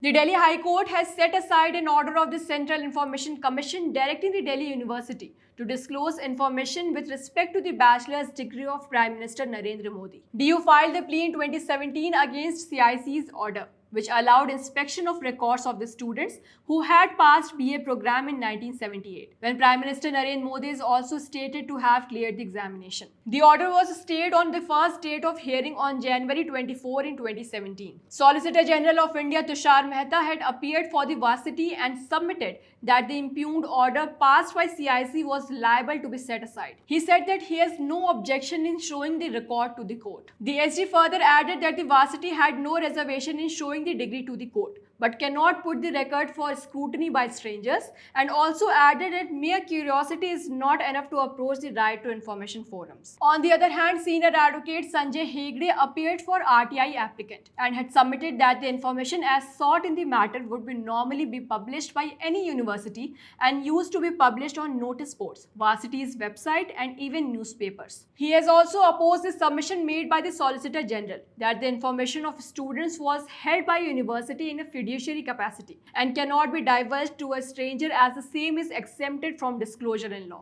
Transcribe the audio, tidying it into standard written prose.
The Delhi High Court has set aside an order of the Central Information Commission directing the Delhi University to disclose information with respect to the bachelor's degree of Prime Minister Narendra Modi. DU filed the plea in 2017 against CIC's order, which allowed inspection of records of the students who had passed BA program in 1978, when Prime Minister Narendra Modi is also stated to have cleared the examination. The order was stayed on the first date of hearing on January 24 in 2017. Solicitor General of India Tushar Mehta had appeared for the varsity and submitted that the impugned order passed by CIC was liable to be set aside. He said that he has no objection in showing the record to the court. The SG further added that the varsity had no reservation in showing the degree to the court, but cannot put the record for scrutiny by strangers, and also added that mere curiosity is not enough to approach the right to information forums. On the other hand, senior advocate Sanjay Hegde appeared for RTI applicant and had submitted that the information as sought in the matter would be normally be published by any university and used to be published on notice boards, varsity's website, and even newspapers. He has also opposed the submission made by the Solicitor General that the information of students was held by university in a fiduciary capacity and cannot be divulged to a stranger, as the same is exempted from disclosure in law.